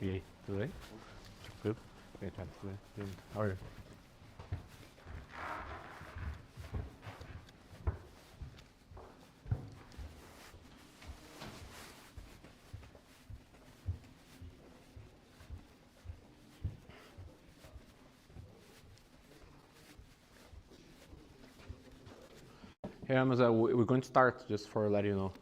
E aí, tudo bem? Tranquilo? Bem, tá, tudo bem. How are you? Yeah, mas we're going to start, just for letting you know.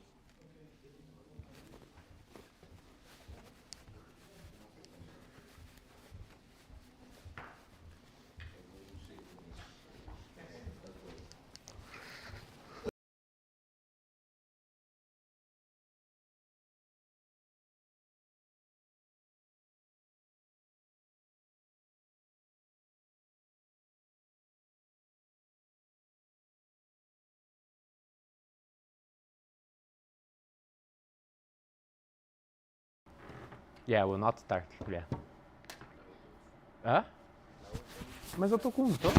Yeah, we'll not start, yeah. Hã? Mas eu tô com, tô?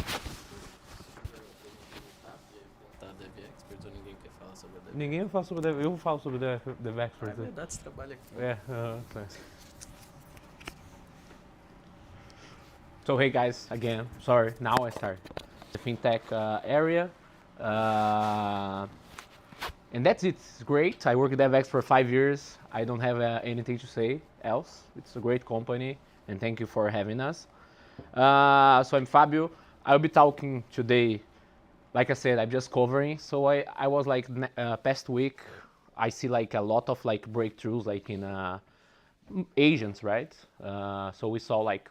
Tá, Devexperts ou ninguém quer falar sobre a Devexperts? Ninguém fala sobre eu falo sobre Devexperts. É verdade, você trabalha aqui. Yeah, So hey guys, again, sorry, now I start. The fintech area, and that's it. It's great. I work at Devex for 5 years. I don't have anything to say else. It's a great company, and thank you for having us. So I'm Fabio. I'll be talking today. Like I said, I'm just covering. So I was like past week, I see like a lot of like breakthroughs like in agents, right? So we saw like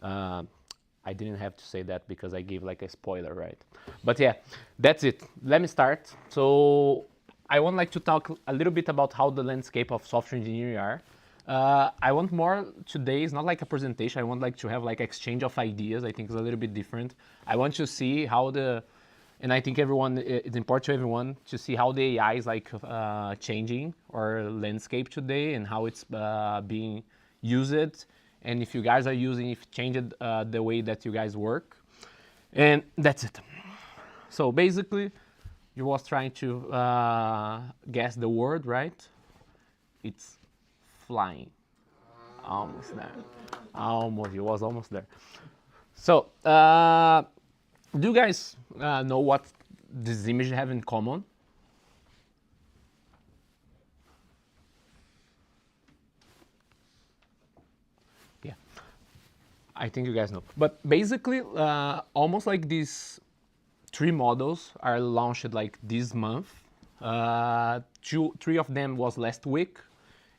I didn't have to say that because I gave like a spoiler, right? But yeah, that's it. Let me start. So I want like to talk a little bit about how the landscape of software engineering are. I want more today. It's not like a presentation. I want like to have like exchange of ideas. I think it's a little bit different. I want to see how and I think it's important to everyone to see how the AI is like changing our landscape today and how it's being used, and if you guys are using, if it changed the way that you guys work, and that's it. So basically, you was trying to guess the word, right? It's flying. Almost there. Almost. It was almost there. So, do you guys know what this image have in common? Yeah, I think you guys know. But basically, almost like these 3 models are launched like this month. 3 of them was last week,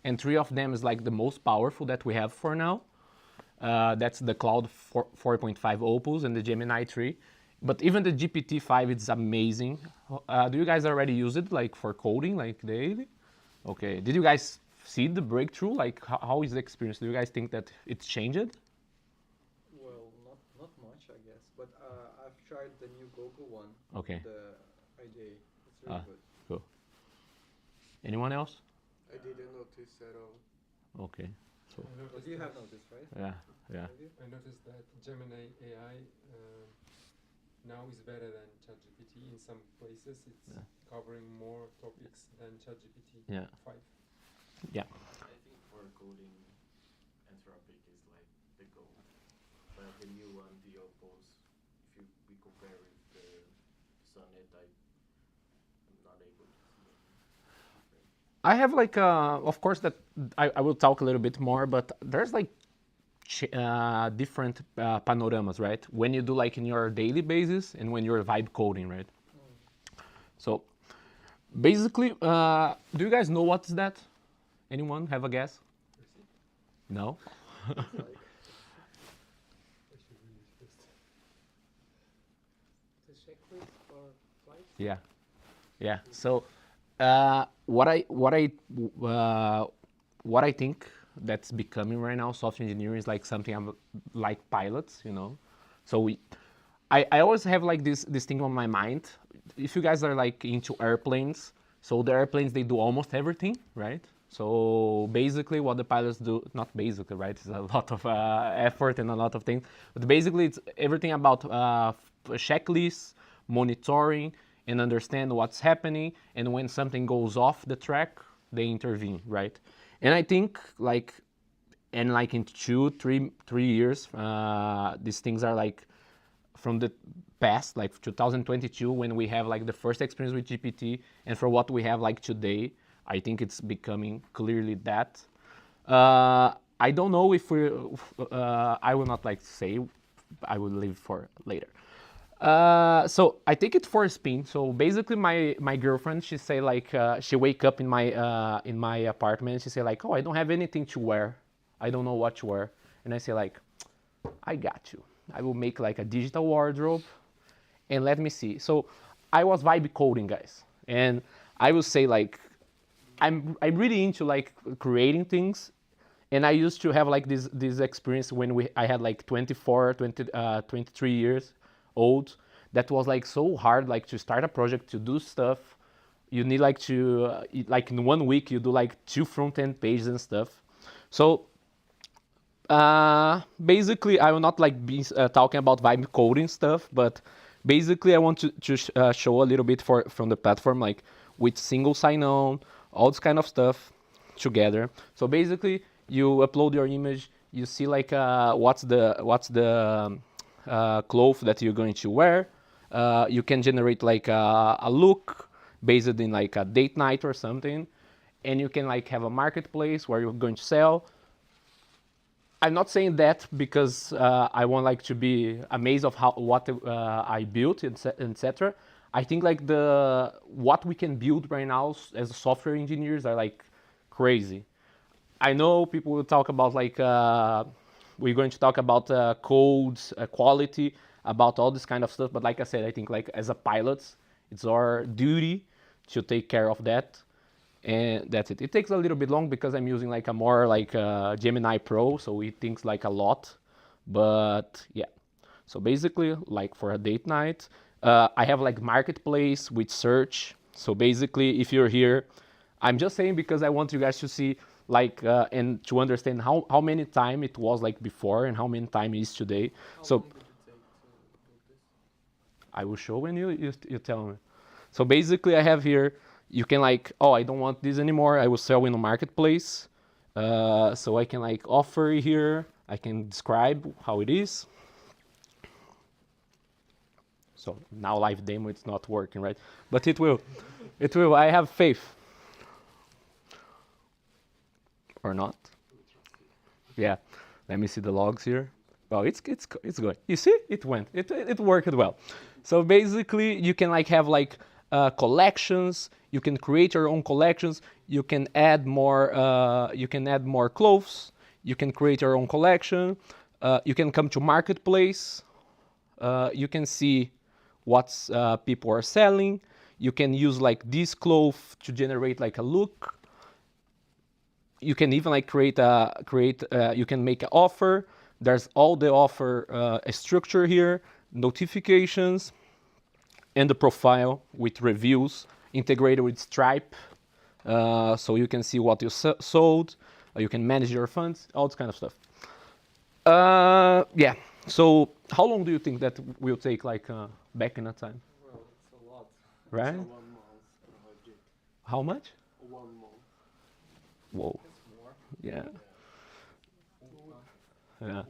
and 3 of them is like the most powerful that we have for now. That's the Cloud 4.5 Opus and the Gemini 3. But even the GPT-5, it's amazing. Do you guys already use it like for coding, like daily? Okay. Did you guys see the breakthrough? Like, how is the experience? Do you guys think that it's changed? Well, not much, I guess. But I've tried the new Google one. Okay. The IDA. It's really good. Cool. Anyone else? I didn't notice at all. Okay. So But you have noticed, right? yeah. Have you? I noticed that Gemini AI now is better than ChatGPT in some places. It's covering more topics than ChatGPT Yeah. 5. Yeah. I think for coding, Anthropic is like the goal. But the new one, the Opals, if we compare with the Sonnet, I'm not able to see any. I have like, of course, that I will talk a little bit more, but there's like different panoramas, right? When you do like in your daily basis and when you're vibe coding, right? So basically, do you guys know what's that? Anyone have a guess? No? Like, I should read it first. the checklist for flights? Yeah. Yeah. So what I think that's becoming right now, software engineering is like something like pilots, you know. So I always have like this thing on my mind. If you guys are like into airplanes, so the airplanes, they do almost everything, right? So basically what the pilots do, not basically, right? It's a lot of effort and a lot of things, but basically it's everything about checklists, monitoring, and understand what's happening, and when something goes off the track, they intervene, right? And I think like and like in 3 years, these things are like from the past, like 2022, when we have like the first experience with GPT, and for what we have like today, I think it's becoming clearly that. I don't know if I will not like say, I will leave for later. So I take it for a spin. So basically, my girlfriend, she say like she wake up in my apartment. She say like, oh, I don't have anything to wear. I don't know what to wear. And I say like, I got you. I will make like a digital wardrobe, and let me see. So I was vibe coding, guys, and I will say like, I'm really into like creating things. And I used to have like this experience when I had like 23 years old. That was like so hard, like to start a project, to do stuff. You need like to like in 1 week you do like 2 front-end pages and stuff. So basically, I will not like be talking about vibe coding stuff, but basically I want to show a little bit from the platform, like with single sign-on, all this kind of stuff together. So basically, you upload your image, you see like what's the cloth that you're going to wear. You can generate like a look based in like a date night or something, and you can like have a marketplace where you're going to sell. I'm not saying that because I want like to be amazed of what I built, etc. I think like what we can build right now as software engineers are like crazy. I know people will talk about like we're going to talk about codes, quality, about all this kind of stuff. But like I said, I think like as a pilot, it's our duty to take care of that. And that's it. It takes a little bit long because I'm using like a more like Gemini Pro, so it thinks like a lot. But yeah, so basically like for a date night, I have like marketplace with search. So basically, if you're here, I'm just saying because I want you guys to see like and to understand how many time it was like before and how many time it is today. How So long did it take to build this? I will show when you tell me. So basically, I have here, you can like, oh, I don't want this anymore. I will sell in the marketplace. So I can like offer here. I can describe how it is. So now live demo, it's not working, right? But it will. It will. I have faith. Or not? Yeah. Let me see the logs here. Well, it's good. You see, it went. It worked well. So basically, you can like have like collections. You can create your own collections. You can add more. You can add more clothes. You can create your own collection. You can come to marketplace. You can see what people are selling. You can use like this cloth to generate like a look. You can even like you can make an offer. There's all the offer structure here, notifications, and the profile with reviews integrated with Stripe. So you can see what you sold. You can manage your funds, all this kind of stuff. Yeah. So how long do you think that will take like back in a time? Well, it's a lot. Right? So 1 month project. How much? 1 month. Whoa. It's more. Yeah. Yeah.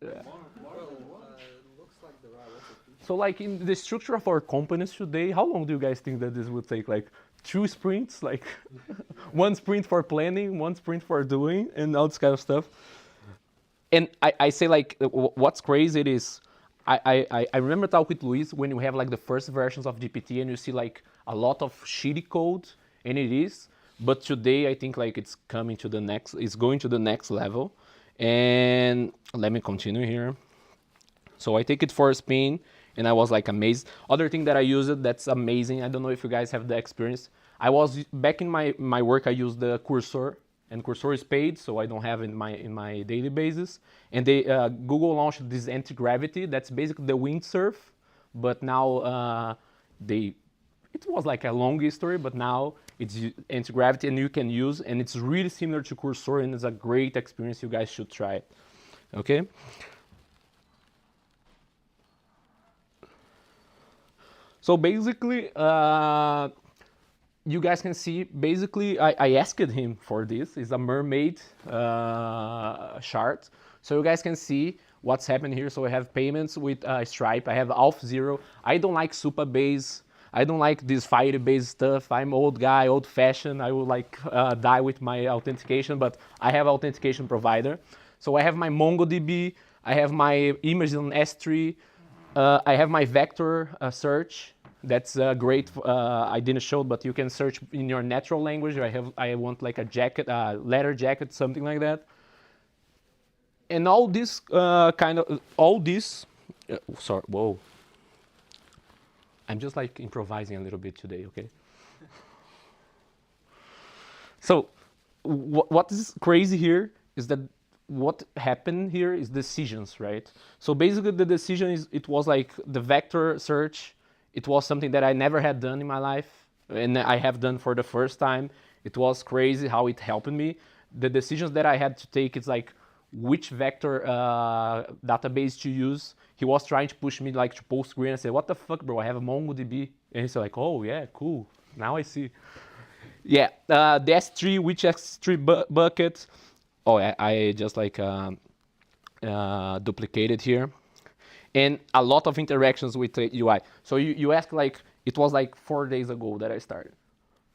Yeah. Well, looks like there are lots of features. So like in the structure of our companies today, how long do you guys think that this would take? Like 2 sprints, like 1 sprint for planning, 1 sprint for doing, and all this kind of stuff. And I say like, what's crazy it is, I remember talking with Luis when you have like the first versions of GPT and you see like a lot of shitty code, and it is. But today I think like it's going to the next level. And let me continue here. So I take it for a spin, and I was like amazed. Other thing that I used that's amazing, I don't know if you guys have the experience. I was back in my work, I used the Cursor, and Cursor is paid, so I don't have in my daily basis. And they Google launched this anti-gravity. That's basically the windsurf, but now it was like a long history, but now it's anti-gravity and you can use, and it's really similar to Cursor, and it's a great experience. You guys should try it. Okay. So basically, you guys can see, basically, I asked him for this. It's a mermaid chart. So you guys can see what's happening here. So I have payments with Stripe. I have Auth0. I don't like Supabase. I don't like this Firebase stuff. I'm old guy, old fashioned. I will like die with my authentication, but I have authentication provider. So I have my MongoDB. I have my image on S3. I have my vector search. That's great. I didn't show, but you can search in your natural language. I want like a jacket, leather jacket, something like that. And all this sorry, whoa. I'm just like improvising a little bit today, okay? So what is crazy here is that what happened here is decisions, right? So basically the decision is, it was like the vector search. It was something that I never had done in my life, and I have done for the first time. It was crazy how it helped me. The decisions that I had to take is like which vector database to use. He was trying to push me like to Postgre, and I said, what the fuck, bro, I have a MongoDB. And he's like, oh yeah, cool, now I see. Yeah, the S3, which S3 bucket. Oh, I just like duplicated here. And a lot of interactions with the UI. So you ask like, it was like 4 days ago that I started.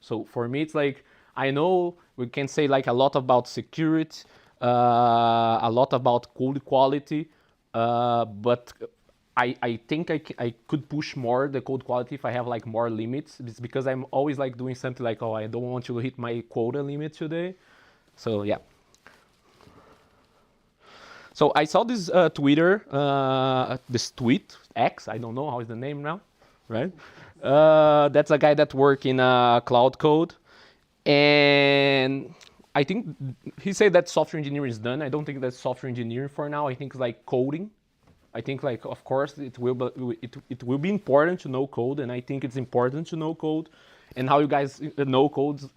So for me, it's like, I know we can say like a lot about security, a lot about code quality, but I think I could push more the code quality if I have like more limits. It's because I'm always like doing something like, oh, I don't want to hit my quota limit today. So yeah. So I saw this Twitter, this tweet, X, I don't know how is the name now, right? That's a guy that works in Cloud Code. And I think he said that software engineering is done. I don't think that's software engineering for now. I think it's like coding. I think like, of course, it will be important to know code. And I think it's important to know code. And how you guys know codes,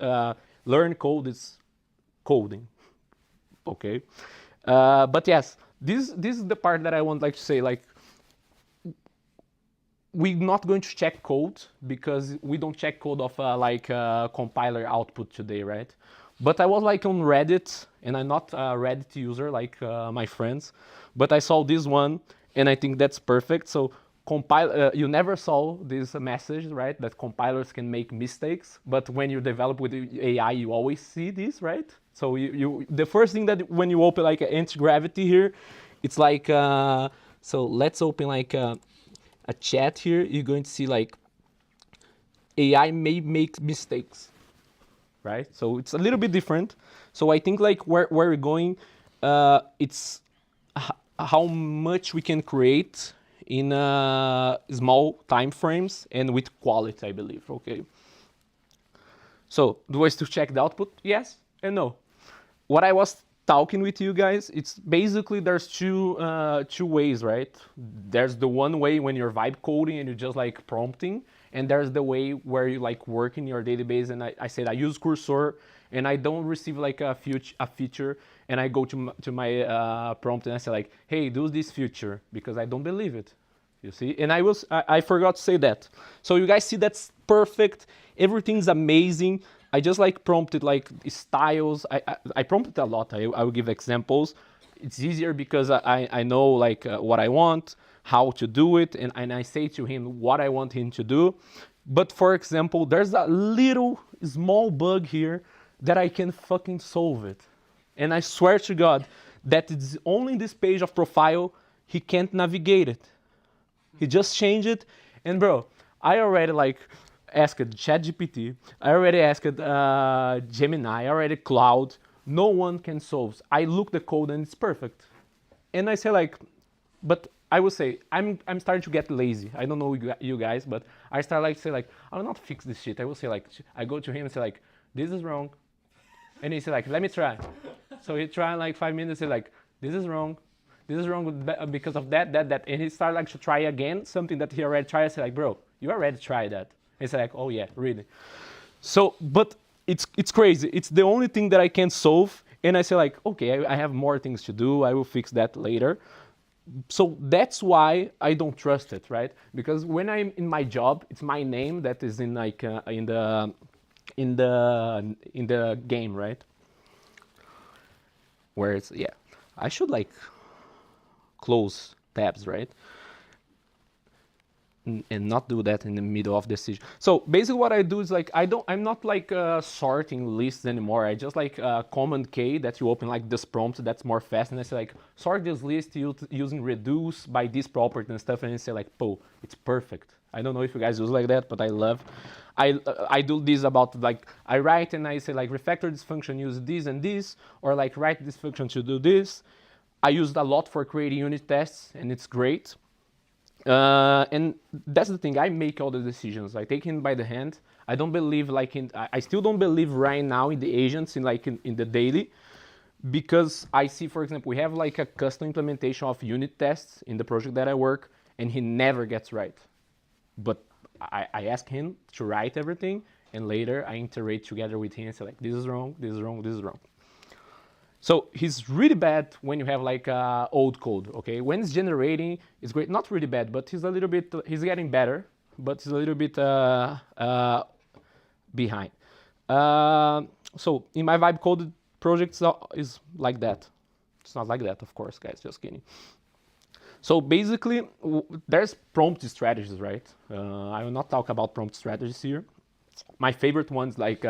learn code is coding, okay? But yes, this is the part that I want like to say, like, we're not going to check code because we don't check code of compiler output today, right? But I was like on Reddit, and I'm not a Reddit user like my friends, but I saw this one, and I think that's perfect. So you never saw this message, right? That compilers can make mistakes, but when you develop with AI, you always see this, right? So the first thing that when you open like an anti-gravity here, it's like, so let's open like a chat here. You're going to see like AI may make mistakes, right? So it's a little bit different. So I think like where we're going, it's how much we can create in small time frames and with quality, I believe, okay? So do I still check the output? Yes and no. What I was talking with you guys, it's basically there's two ways, right? There's the one way when you're vibe coding and you're just like prompting, and there's the way where you like work in your database. And I said I use Cursor, and I don't receive like a feature, and I go to my prompt and I say like, hey, do this feature, because I don't believe it. You see, and I forgot to say that. So you guys see that's perfect. Everything's amazing. I just like prompted like styles. I prompted a lot. I will give examples. It's easier because I know like what I want, how to do it, and I say to him what I want him to do. But for example, there's a little small bug here that I can fucking solve it. And I swear to God that it's only this page of profile, he can't navigate it. He just changed it, and bro, I already like asked ChatGPT, I already asked Gemini, I already Cloud. No one can solve. I look the code and it's perfect. And I say like, but I will say I'm starting to get lazy. I don't know you guys, but I start like say like I will not fix this shit. I will say like I go to him and say like this is wrong, and he say like let me try. So he try like 5 minutes. Say like this is wrong. This is wrong because of that, and he started like to try again something that he already tried. I said like, bro, you already tried that. He said like, oh yeah, really. So, but it's crazy. It's the only thing that I can solve, and I say like, okay, I have more things to do. I will fix that later. So that's why I don't trust it, right? Because when I'm in my job, it's my name that is in like in the in the game, right? Where it's yeah, I should like close tabs, right? And not do that in the middle of the decision. So basically what I do is like I'm not like sorting lists anymore. I just like command K that you open like this prompt that's more fast, and I say like sort this list using reduce by this property and stuff, and I say like it's perfect. I don't know if you guys use like that, but I love. I do this about like I write and I say like refactor this function, use this and this, or like write this function to do this. I use it a lot for creating unit tests, and it's great. And that's the thing. I make all the decisions. I take him by the hand. I don't believe like in. I still don't believe right now in the agents in the daily, because I see, for example, we have like a custom implementation of unit tests in the project that I work, and he never gets right. But I ask him to write everything, and later I iterate together with him and say like this is wrong, this is wrong, this is wrong. So he's really bad when you have like old code, okay? When it's generating, it's great. Not really bad, but he's a little bit, he's getting better, but he's a little bit behind. So in my vibe coded projects is like that. It's not like that, of course, guys, just kidding. So basically, there's prompt strategies, right? I will not talk about prompt strategies here. My favorite one's like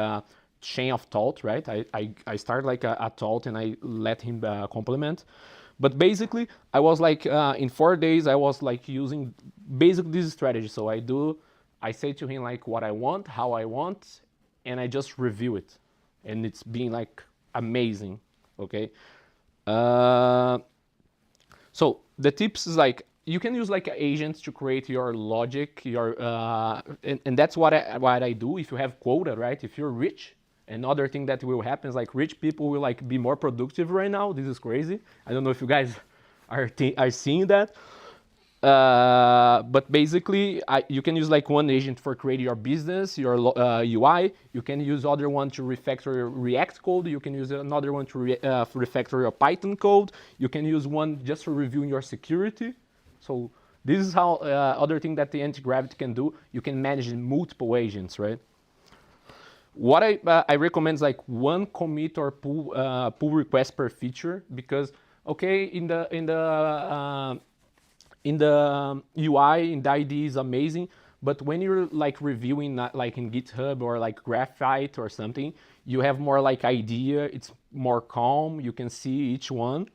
chain of thought, right? I start like a thought and I let him complement. But basically, I was like, in 4 days, I was like using basically this strategy. So I say to him like what I want, how I want, and I just review it. And it's been like amazing, okay? So the tips is like, you can use like agents to create your logic, and that's what I do. If you have quota, right? If you're rich, another thing that will happen is like rich people will like be more productive right now. This is crazy. I don't know if you guys are seeing that. But basically, you can use like one agent for creating your business, your UI. You can use other one to refactor your React code. You can use another one to refactor your Python code. You can use one just for reviewing your security. So this is how other thing that the anti-gravity can do. You can manage multiple agents, right? What I recommend is like one commit or pull request per feature, because okay, in the UI, in the IDE is amazing, but when you're like reviewing like in GitHub or like Graphite or something, you have more like idea, it's more calm, you can see each one.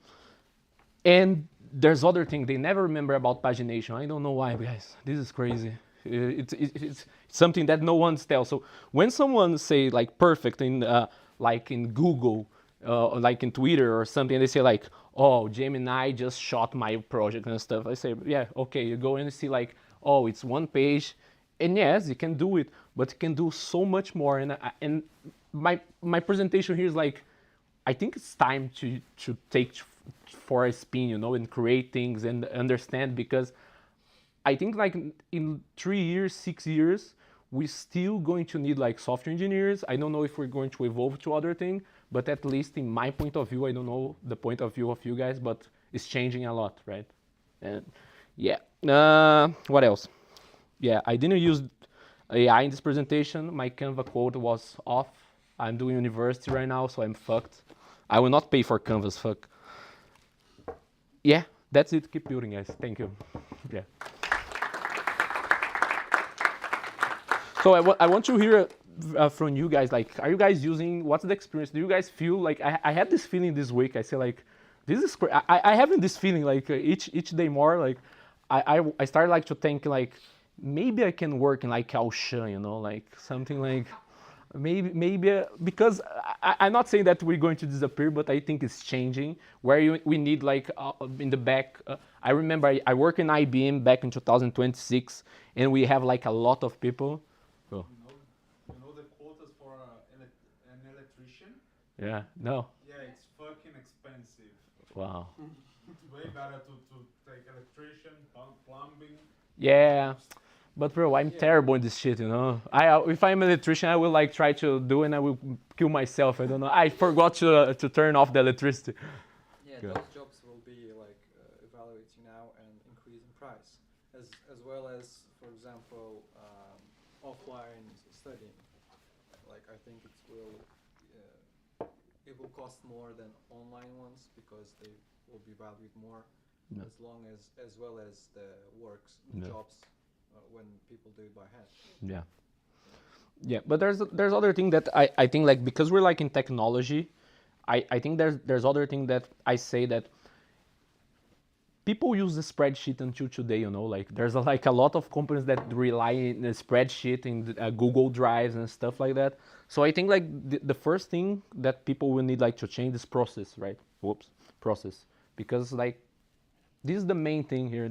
And there's other thing, they never remember about pagination. I don't know why, guys, this is crazy. It's something that no one tells. So when someone say like perfect in like in Google, like in Twitter or something, they say like, oh, Gemini just shot my project and stuff. I say, yeah, okay. You go and see like, oh, it's one page, and yes, you can do it, but you can do so much more. And my presentation here is like, I think it's time to take for a spin, and create things and understand, because I think like in 3 years, 6 years, we're still going to need like software engineers. I don't know if we're going to evolve to other thing, but at least in my point of view, I don't know the point of view of you guys, but it's changing a lot, right? And yeah, what else? Yeah, I didn't use AI in this presentation. My Canva code was off. I'm doing university right now, so I'm fucked. I will not pay for Canvas, fuck. Yeah, that's it. Keep building, guys. Thank you. Yeah. So I want to hear from you guys, like, are you guys using, what's the experience? Do you guys feel like, I had this feeling this week, I say like, this is, I having this feeling like each day more, like, I started like to think like, maybe I can work in like Kaoshan, like something like, maybe because I'm not saying that we're going to disappear, but I think it's changing, where we need like in the back, I remember I worked in IBM back in 2026, and we have like a lot of people. Oh. You know the quotas for an electrician? Yeah, no. Yeah, it's fucking expensive. Wow. It's way better to take electrician, plumbing. Yeah, but bro, I'm terrible in this shit, if I'm an electrician, I will like try to do and I will kill myself. I don't know. I forgot to turn off the electricity. Yeah, Good. those jobs will be like evaluating now and increasing price, as well as, for example, offline studying. like I think it will cost more than online ones because they will be valued more, Yeah. as long as well as the works Yeah. jobs when people do it by hand. Yeah. Yeah, but there's other thing that I think like because we're like in technology, I think there's other thing that I say that people use the spreadsheet until today, you know, like there's like a lot of companies that rely in the spreadsheet in the, Google Drives and stuff like that. So I think like the first thing that people will need like to change is process, right? Whoops, process, because like this is the main thing here.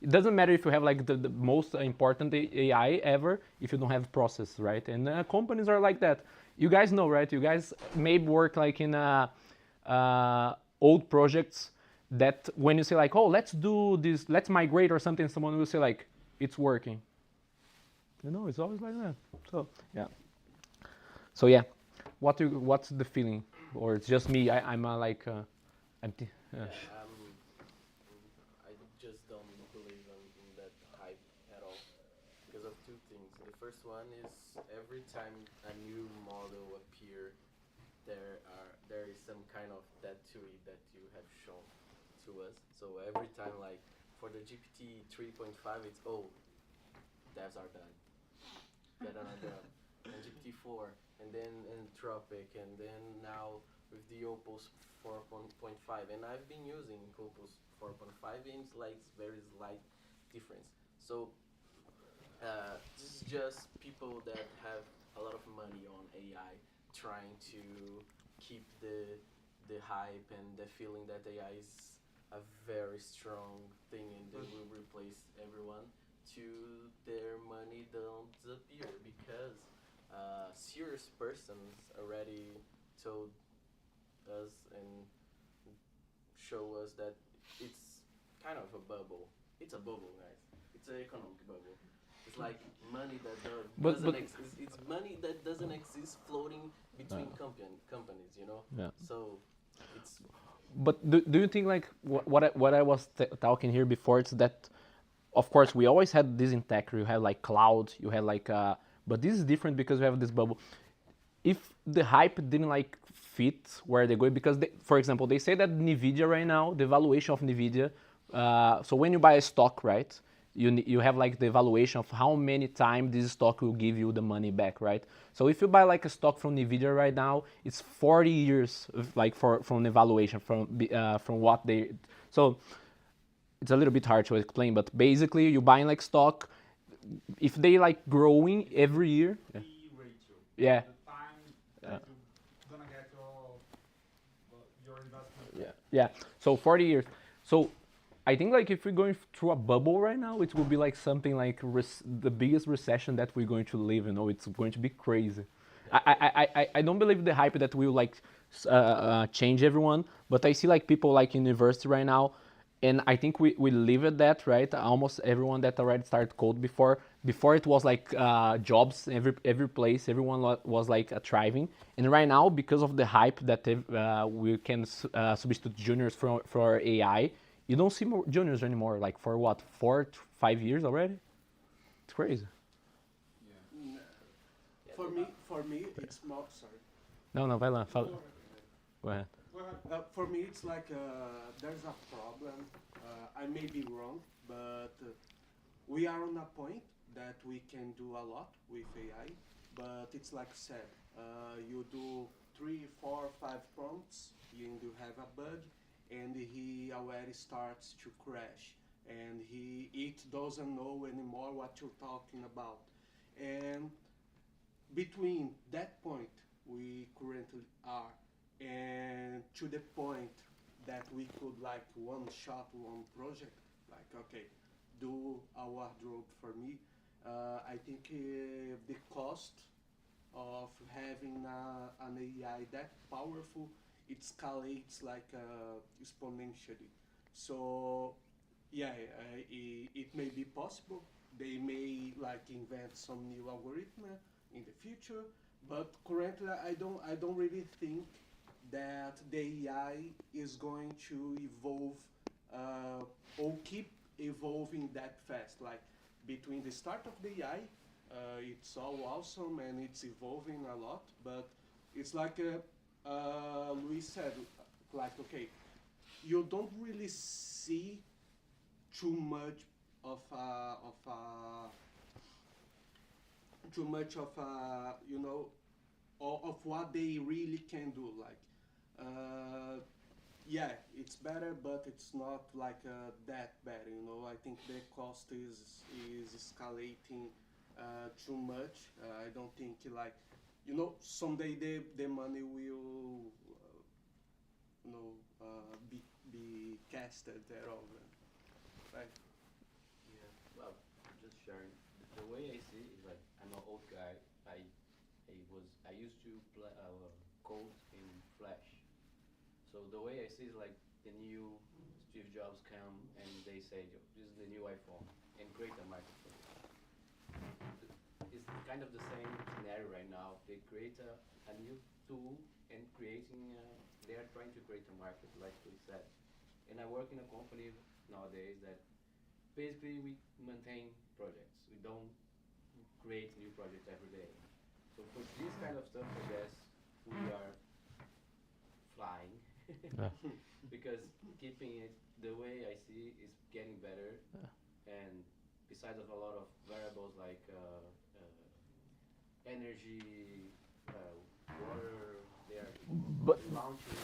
It doesn't matter if you have like the most important AI ever if you don't have process, right? And companies are like that. You guys know, right? You guys maybe work like in old projects that when you say like, oh, let's do this, let's migrate or something, someone will say like, it's working. You know, it's always like that. So yeah. So yeah, what's the feeling, or it's just me? I'm like, empty. Yeah, I just don't believe in that hype at all because of two things. The first one is every time a new model appear, there is some kind of that theory that you have shown to us. So every time, like for the GPT 3.5, it's devs are done, get another and GPT 4, and then Anthropic, and then now with the Opus 4.5, and I've been using Opus 4.5, and it's like very slight difference. So this is just people that have a lot of money on AI trying to keep the hype and the feeling that AI is a very strong thing and they will replace everyone to their money don't disappear because serious persons already told us and show us that it's kind of a bubble. It's a bubble, guys. It's an economic bubble. It's like money that doesn't exist. It's money that doesn't exist floating between companies, you know? Yeah. So it's But do you think like what I was talking here before? It's that, of course, we always had this in tech. You have like cloud, you have like, but this is different because we have this bubble. If the hype didn't like fit where they're going, because they, for example, they say that Nvidia right now, the valuation of Nvidia. So when you buy a stock, right? You have like the evaluation of how many times this stock will give you the money back, right? So if you buy like a stock from Nvidia right now, it's 40 years of, like from the evaluation from what they. So it's a little bit hard to explain, but basically you buying like stock. If they like growing every year, P ratio. yeah. The time that you're gonna get your investment. Yeah. So 40 years. So I think like if we're going through a bubble right now, it will be like something like the biggest recession that we're going to live. You know, it's going to be crazy. I don't believe the hype that will like change everyone, but I see like people like in university right now, and I think we live at that, right? Almost everyone that already started code before it was like jobs every place, everyone was like thriving, and right now because of the hype that we can substitute juniors for AI, you don't see more juniors anymore. Like for what, 4 to 5 years already? It's crazy. N- yeah, for me, it's more. Sorry. No, vai lá, fala. Go ahead. Go ahead. For me, it's like there's a problem. I may be wrong, but we are on a point that we can do a lot with AI. But it's like said, you do 3, 4, 5 prompts, and you have a bug, and he already starts to crash, and it doesn't know anymore what you're talking about. And between that point we currently are and to the point that we could like one shot one project, like okay, do a wardrobe for me, I think the cost of having an AI that powerful, it escalates like exponentially. So yeah, it may be possible. They may like invent some new algorithm in the future, but currently I don't really think that the AI is going to evolve or keep evolving that fast. Like between the start of the AI it's all awesome and it's evolving a lot, but it's like Luis said, like, okay, you don't really see too much of too much of you know, of what they really can do. Like, yeah, it's better, but it's not like that better. You know, I think the cost is escalating too much. I don't think, like, you know, someday the money will you know be casted there over, right? Yeah, well, just sharing. The way I see it is like I'm an old guy. I used to code in Flash. So the way I see is like the new Steve Jobs come and they say this is the new iPhone and create a market for it. It's kind of the same scenario right now. They create a new tool and creating. They are trying to create a market, like we said. And I work in a company nowadays that basically we maintain projects. We don't create new projects every day. So for this kind of stuff, I guess we are flying Yeah. because keeping it the way I see is getting better. Yeah. And besides of a lot of variables like energy, water, they are But launching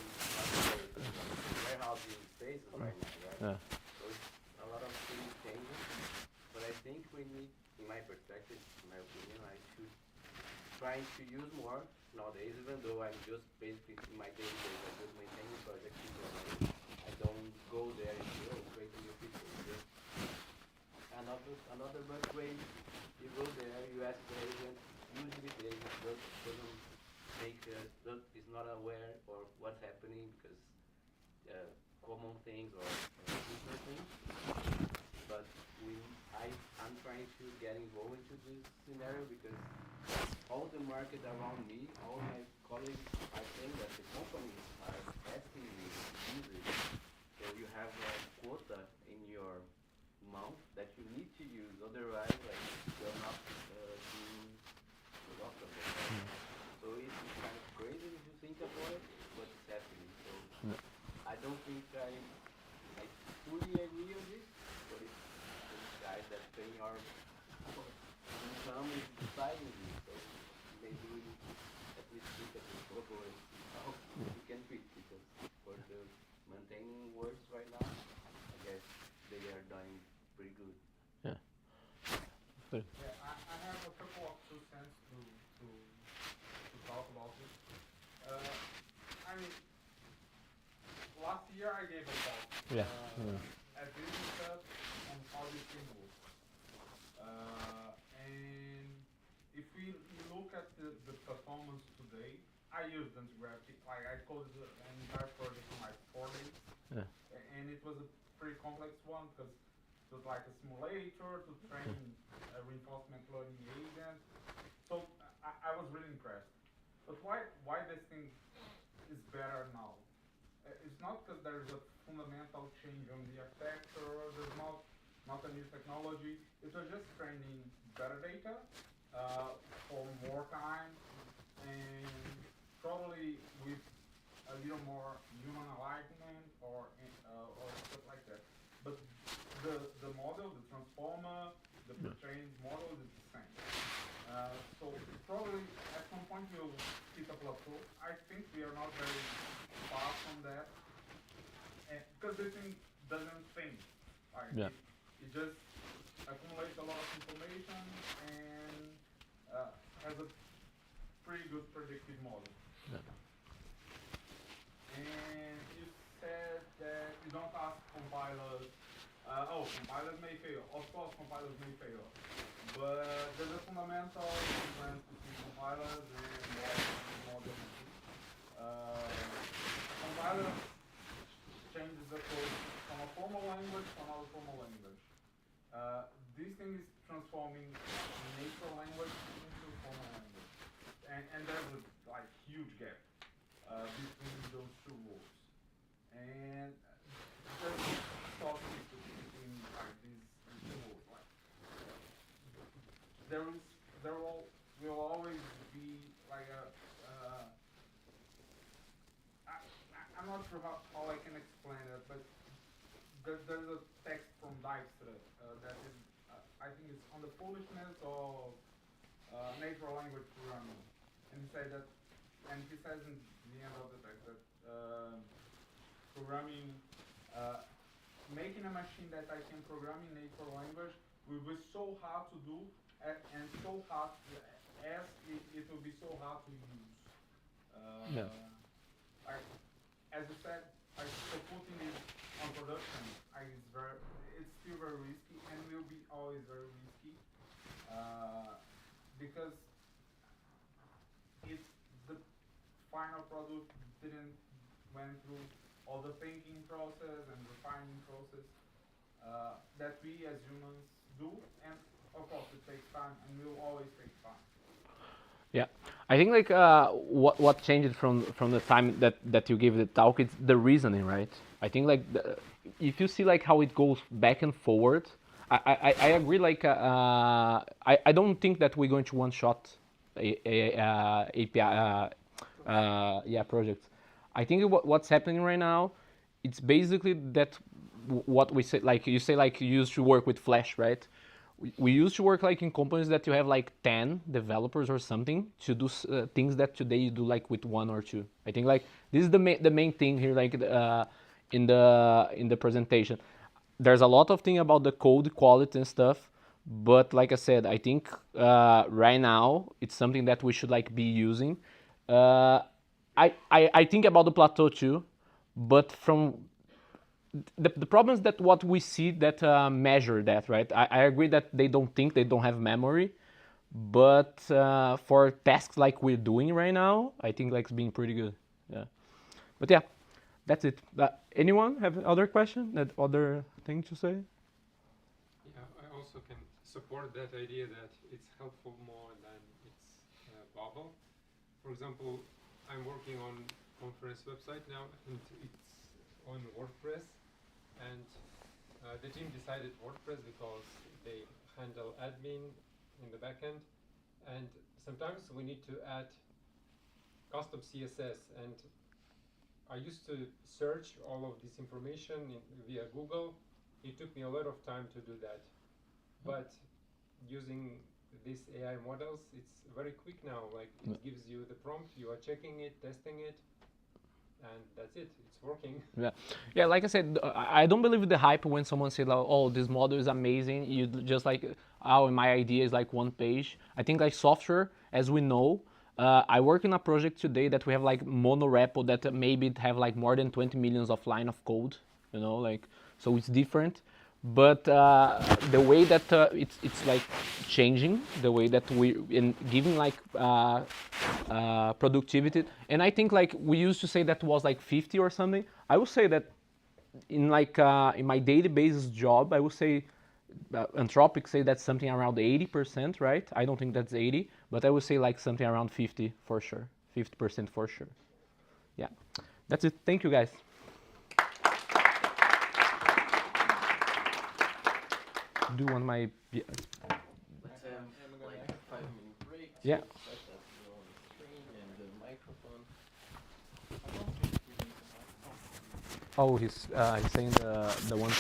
warehousing spaces right now, right? yeah. So it's a lot of things changing, but I think we need, in my perspective, in my opinion, I should try to use more nowadays, even though I'm just basically in my daily days, I'm just maintaining projects because I don't go there and say, oh, create a new feature. Just another bug way, you go there, you ask the agent, usually the agent doesn't make, is not aware of what's happening because common things or different things. But I'm trying to get involved into this scenario because all the market around me, all my colleagues, I think that the companies are asking me to use it. So you have a quota in your month that you need to use, otherwise like you're not being profitable. So it's kind of crazy if you think about it, but it's happening. So Yeah. I don't think I fully agree on this, but it's these guys that pay our income is deciding this. So maybe we at least think of this logo and see how we can tweak because for the maintaining works right now, I guess they are doing pretty good. Yeah. Good. Yeah, I have a couple of 2 cents to talk about it. I mean, last year I gave a talk Yeah. at Business Hub on how this thing works. And if we look at the performance today, I used Devexperts. Like I coded an entire project in like 4 days, Yeah. and it was a pretty complex one because it was like a simulator to train a reinforcement learning agent. So I was really impressed. But why this thing is better now? It's not because there's a fundamental change on the architecture. There's not a new technology. It was just training better data for more time and probably with a little more human alignment or stuff like that. But the model, the transformer, the pre-trained model is the same. So probably at some point we'll hit a plateau. I think we are not very far from that. And because this thing doesn't think. Like Yeah. it just accumulates a lot of information and has a pretty good predictive model. Yeah. And you said that you don't ask compilers. Compilers may fail. Of course, compilers may fail. But there's a fundamental difference between compilers and modern. Compiler changes the code from a formal language to another formal language. This thing is transforming natural language into formal language. And there's a like huge gap between those two rules. And there's talk between like these two rules. Like, there not sure how I can explain it, but there's a text from Dijkstra that is, I think it's on the foolishness of natural language programming, and he said that, and he says in the end of the text that programming, making a machine that I can program in natural language will be so hard to do, and so hard as it will be so hard to use. Yeah. Like, as you said, like, so putting it on production, it's still very risky and will be always very risky, because if the final product didn't went through all the thinking process and refining process that we as humans do, and of course it takes time and will always take time. Yeah, I think like what changed from the time that you gave the talk, it's the reasoning, right? I think like if you see like how it goes back and forward, I agree. Like I don't think that we're going to one shot API yeah projects. I think what's happening right now, it's basically that what we say, like you say, like you used to work with Flash, right? We used to work like in companies that you have like 10 developers or something to do things that today you do like with one or two. I think like this is the main thing here, like in the presentation. There's a lot of thing about the code quality and stuff, but like I said, I think right now it's something that we should like be using. I think about the plateau too, but from the problem is that what we see that measure that, right? I agree that they don't think, they don't have memory, but for tasks like we're doing right now, I think like it's being pretty good. Yeah, but yeah, that's it. Anyone have other question? That other thing to say? Yeah, I also can support that idea that it's helpful more than it's bubble. For example, I'm working on conference website now, and it's on WordPress, and the team decided WordPress because they handle admin in the backend, and sometimes we need to add custom CSS, and I used to search all of this information via Google. It took me a lot of time to do that, but using these AI models, it's very quick now. Like it gives you the prompt, you are checking it, testing it, and that's it. It's working. Yeah, yeah. Like I said, I don't believe the hype when someone says, like, "Oh, this model is amazing." You just like, "Oh, my idea is like one page." I think like software, as we know, I work in a project today that we have like mono repo that maybe have like more than 20 millions of line of code. You know, like so it's different. But the way that it's like changing, the way that we in giving like productivity, and I think like we used to say that was like 50 or something. I would say that in like in my daily basis job, I would say Anthropic say that's something around 80%, right? I don't think that's 80, but I would say like something around 50 for sure, 50% for sure. Yeah, that's it. Thank you guys. Do you want my Let's have like a 5-minute break to Yeah. set up your screen and the microphone. I don't think we need the microphone. Oh, he's saying the one.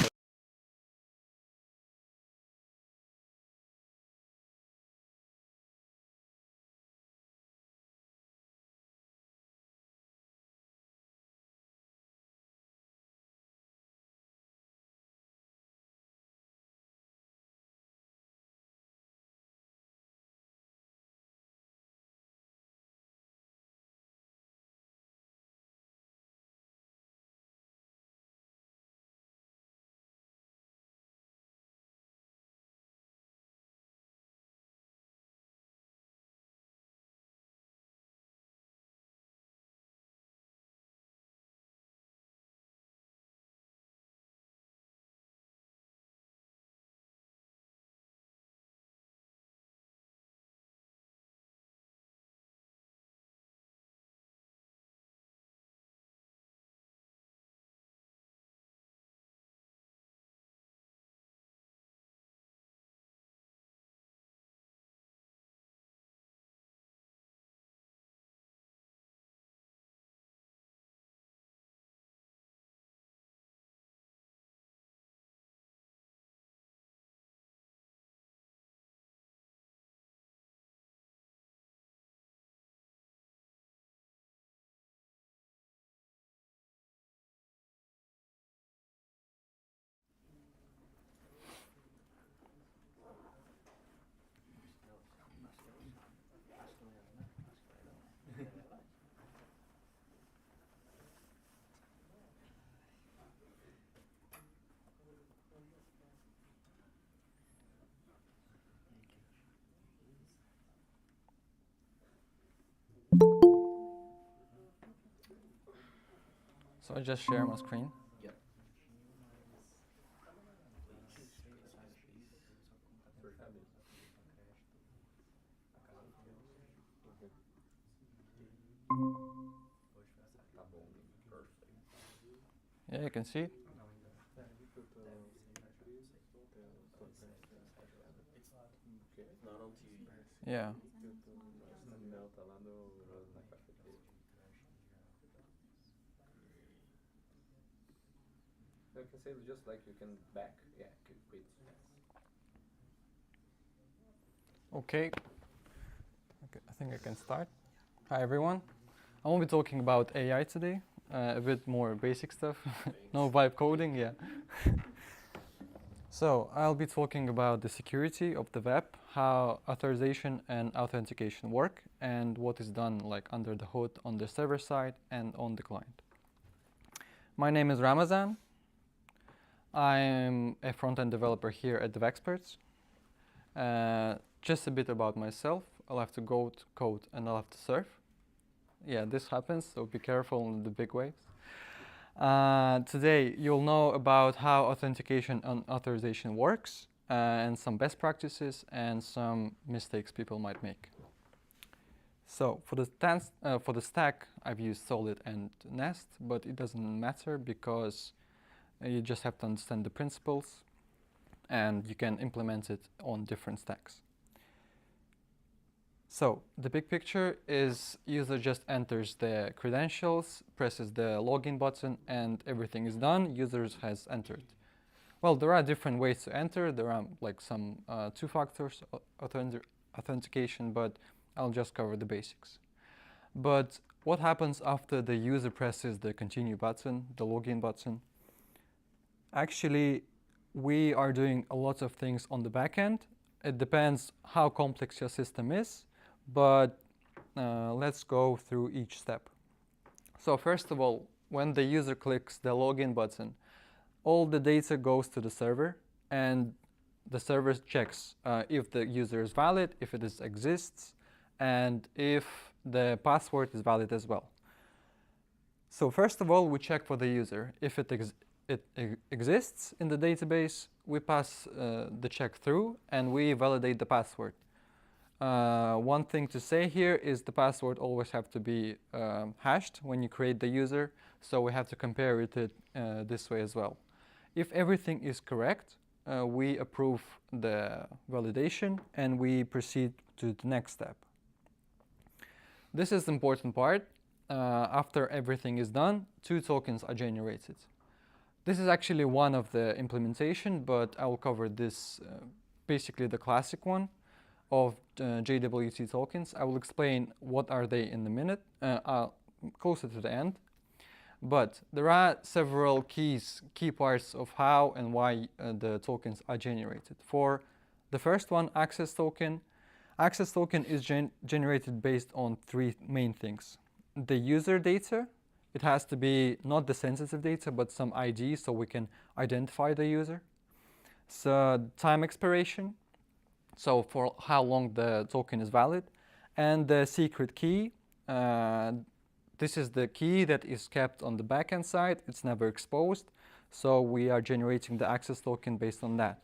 So I just share my screen. Yep. Tá bom. Perfect. Yeah, you can see it. Not on TV. Yeah. Não, tá lá na cafeteira. You can say just like you can back. Yeah, wait. Okay. Okay, I think I can start. Hi everyone. I won't be talking about AI today. A bit more basic stuff. No vibe coding, yeah. So I'll be talking about the security of the web, how authorization and authentication work, and what is done like under the hood on the server side and on the client. My name is Ramazan. I'm a front-end developer here at Devexperts. Just a bit about myself. I'll have to go to code and I'll have to surf. Yeah, this happens, so be careful in the big waves. Today, you'll know about how authentication and authorization works, and some best practices and some mistakes people might make. So for the stack, I've used Solid and Nest, but it doesn't matter because you just have to understand the principles and you can implement it on different stacks. So the big picture is user just enters the credentials, presses the login button, and everything is done. User has entered. Well, there are different ways to enter. There are like some two-factor authentication, but I'll just cover the basics. But what happens after the user presses the continue button, the login button? Actually, we are doing a lot of things on the back end. It depends how complex your system is. But let's go through each step. So first of all, when the user clicks the login button, all the data goes to the server, and the server checks if the user is valid, if it exists, and if the password is valid as well. So first of all, we check for the user. If it exists in the database, we pass the check through and we validate the password. One thing to say here is the password always have to be hashed when you create the user, so we have to compare it this way as well. If everything is correct, we approve the validation and we proceed to the next step. This is the important part. After everything is done, 2 tokens are generated. This is actually one of the implementation, but I will cover this, basically the classic one of JWT tokens. I will explain what are they in a minute, closer to the end. But there are several key parts of how and why the tokens are generated. For the first one, access token is generated based on 3 main things. The user data, it has to be not the sensitive data, but some ID so we can identify the user. So time expiration, so for how long the token is valid, and the secret key. This is the key that is kept on the backend side. It's never exposed, so we are generating the access token based on that.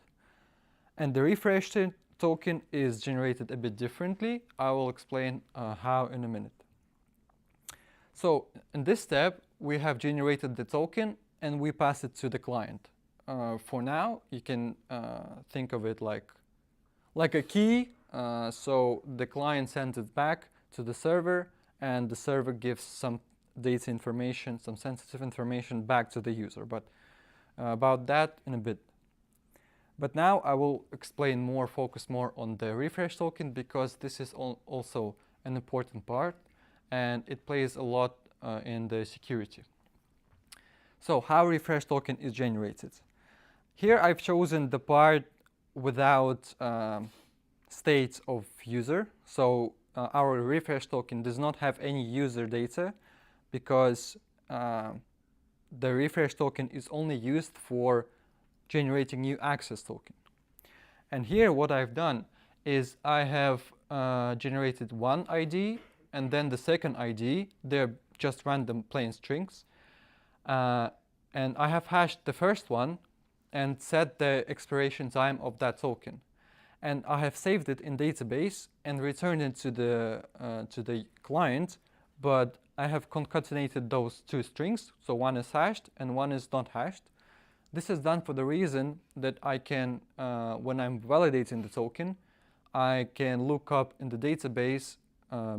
And the refresh token is generated a bit differently. I will explain how in a minute. So in this step, we have generated the token and we pass it to the client. For now, you can think of it like a key. So the client sends it back to the server, and the server gives some data information, some sensitive information back to the user. But about that in a bit. But now I will focus more on the refresh token, because this is also an important part and it plays a lot in the security. So how refresh token is generated? Here I've chosen the part without state of user. So our refresh token does not have any user data, because the refresh token is only used for generating new access token. And here what I've done is I have generated one ID and then the second ID. They're just random plain strings. And I have hashed the first one and set the expiration time of that token. And I have saved it in database and returned it to the client, but I have concatenated those two strings, so one is hashed and one is not hashed. This is done for the reason that I can, when I'm validating the token, I can look up in the database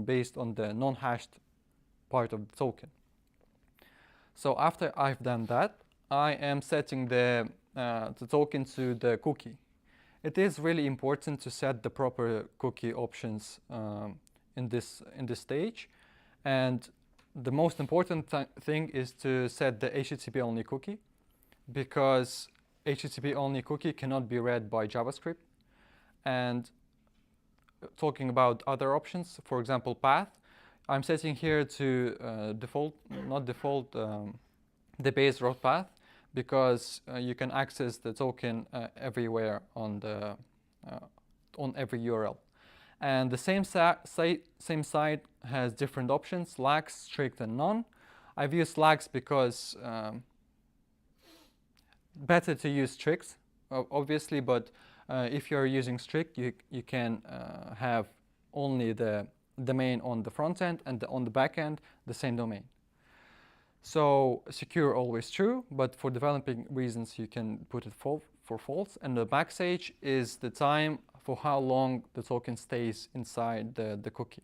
based on the non-hashed part of the token. So after I've done that, I am setting the token to the cookie. It is really important to set the proper cookie options in this stage, and the most important thing is to set the HTTP only cookie, because HTTP only cookie cannot be read by JavaScript. And talking about other options, for example, path, I'm setting here to the base route path, because you can access the token everywhere on every URL. And the same site has different options: lax, strict, and none. I've used lax because better to use strict, obviously, but if you're using strict, you can have only the domain on the front end and on the back end the same domain. So secure always true, but for developing reasons you can put it for false. And the backstage is the time for how long the token stays inside the cookie.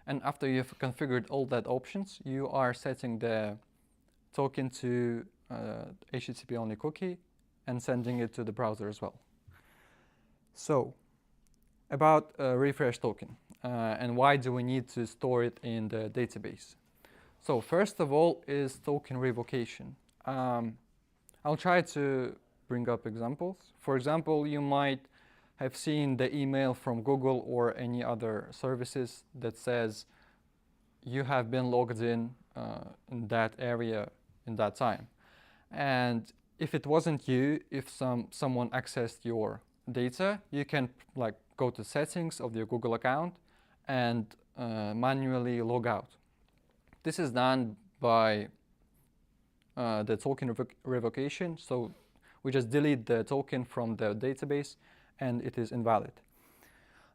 And after you've configured all that options, you are setting the token to HTTP only cookie and sending it to the browser as well. So about refresh token and why do we need to store it in the database? So first of all is token revocation. I'll try to bring up examples. For example, you might have seen the email from Google or any other services that says you have been logged in that area in that time. And if it wasn't you, if someone accessed your data, you can go to settings of your Google account and manually log out. This is done by the token revocation. So we just delete the token from the database and it is invalid.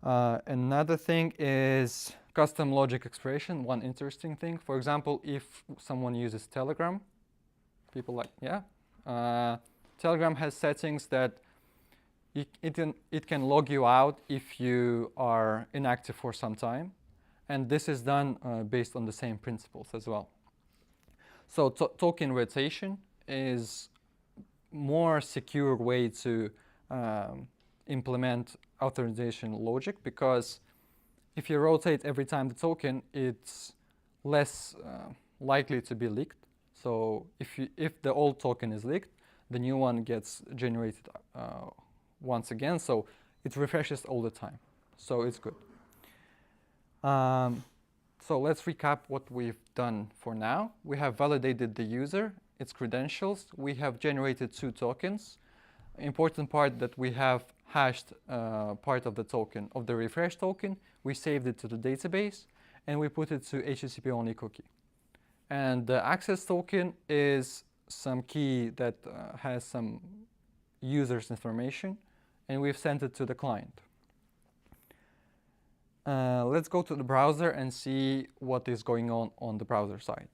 Another thing is custom logic expression. One interesting thing, for example, if someone uses Telegram, Telegram has settings that it can log you out if you are inactive for some time. And this is done based on the same principles as well. So token rotation is more secure way to implement authorization logic, because if you rotate every time the token, it's less likely to be leaked. So if the old token is leaked, the new one gets generated once again. So it refreshes all the time. So it's good. So let's recap what we've done for now. We have validated the user, its credentials. We have generated 2 tokens. Important part that we have hashed part of the token, of the refresh token. We saved it to the database and we put it to HTTP only cookie. And the access token is some key that has some user's information, and we've sent it to the client. Let's go to the browser and see what is going on the browser side.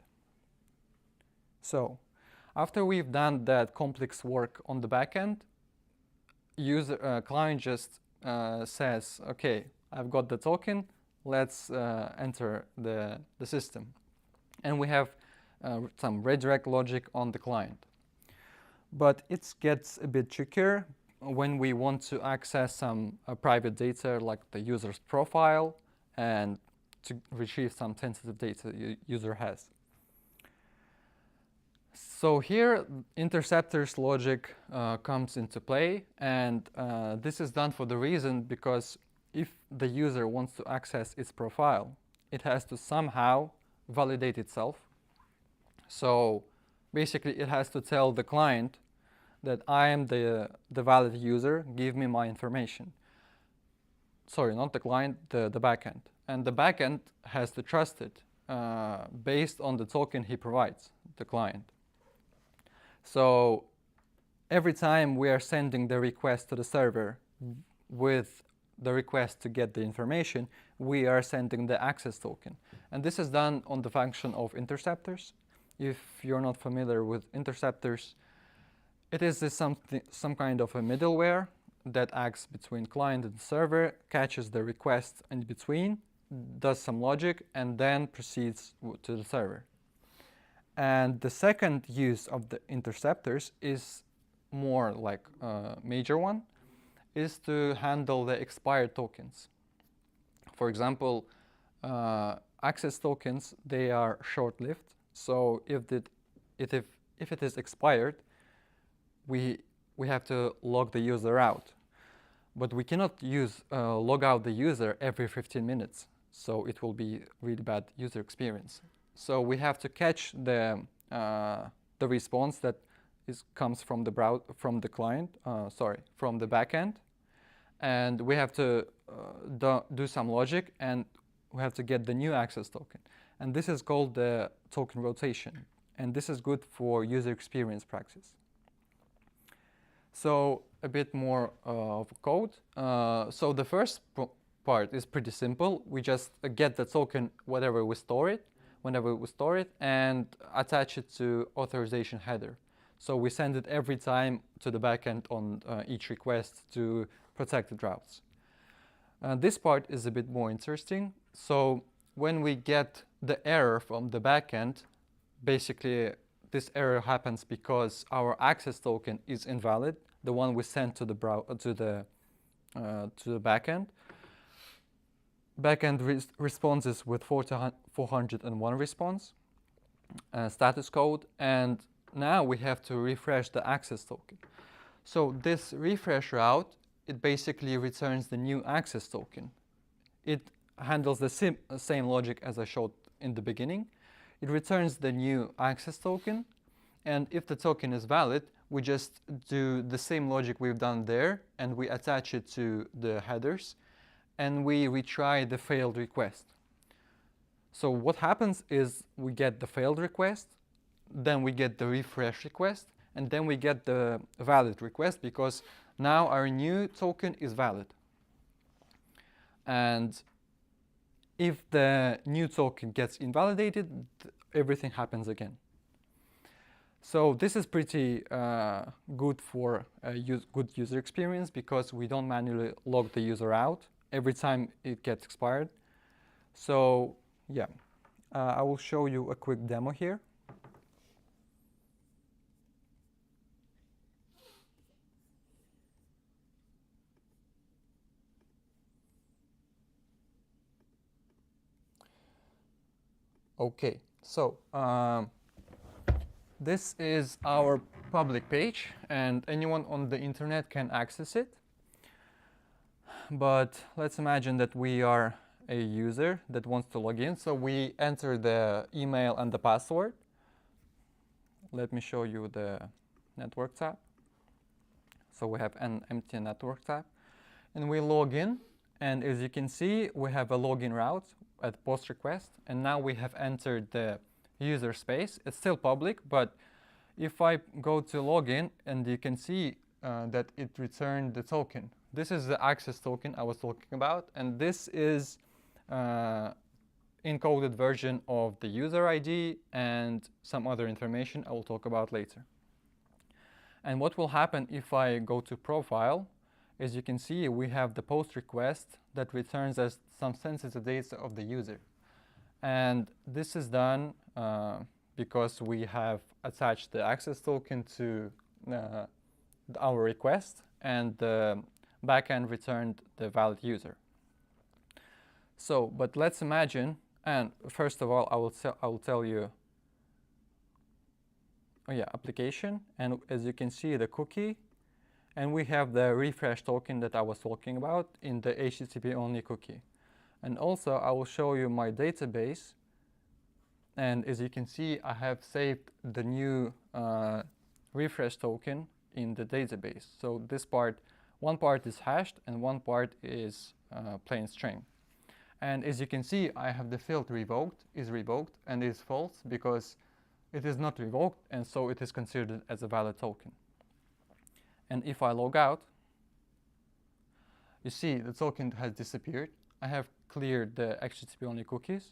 So after we've done that complex work on the backend, client just says, okay, I've got the token, let's enter the system. And we have some redirect logic on the client. But it gets a bit trickier when we want to access some private data like the user's profile and to retrieve some sensitive data the user has. So here interceptors logic comes into play, and this is done for the reason because if the user wants to access its profile, it has to somehow validate itself. So basically it has to tell the client that I am the valid user, give me my information. Sorry, not the client, the backend. And the backend has to trust it based on the token he provides, the client. So every time we are sending the request to the server with the request to get the information, we are sending the access token. And this is done on the function of interceptors. If you're not familiar with interceptors, it is some kind of a middleware that acts between client and server, catches the request in between, does some logic, and then proceeds to the server. And the second use of the interceptors is more like a major one, is to handle the expired tokens. For example, access tokens, they are short-lived. So if it is expired, we have to log the user out. But we cannot log out the user every 15 minutes. So it will be really bad user experience. So we have to catch the response that comes from the from the backend, and we have to do some logic, and we have to get the new access token. And this is called the token rotation, and this is good for user experience practice. So a bit more of code. So the first part is pretty simple. We just get the token whenever we store it, and attach it to authorization header. So we send it every time to the backend on each request to protected routes. This part is a bit more interesting. So when we get the error from the backend, basically this error happens because our access token is invalid, the one we sent to the backend. Backend responses with 401 response status code, and now we have to refresh the access token. So this refresh route, it basically returns the new access token. It handles the same logic as I showed in the beginning. It returns the new access token, and if the token is valid, we just do the same logic we've done there, and we attach it to the headers, and we retry the failed request. So what happens is we get the failed request, then we get the refresh request, and then we get the valid request, because now our new token is valid. And if the new token gets invalidated, everything happens again. So this is pretty good for good user experience, because we don't manually log the user out every time it gets expired. So yeah, I will show you a quick demo here. Okay, so this is our public page, and anyone on the internet can access it. But let's imagine that we are a user that wants to log in. So we enter the email and the password. Let me show you the network tab. So we have an empty network tab, and we log in. And as you can see, we have a login route at post request, and now we have entered the user space. It's still public, but if I go to login, and you can see that it returned the token. This is the access token I was talking about, and this is encoded version of the user ID and some other information I will talk about later. And what will happen if I go to profile? As you can see, we have the post request that returns as some sensitive data of the user. And this is done because we have attached the access token to our request, and the backend returned the valid user. So, but let's imagine, and first of all, I will tell you, application, and as you can see, the cookie, and we have the refresh token that I was talking about in the HTTP only cookie. And also, I will show you my database, and as you can see, I have saved the new refresh token in the database. So this part, one part is hashed and one part is plain string. And as you can see, I have the field revoked, and is false because it is not revoked, and so it is considered as a valid token. And if I log out, you see the token has disappeared. I have cleared the HTTP-only cookies.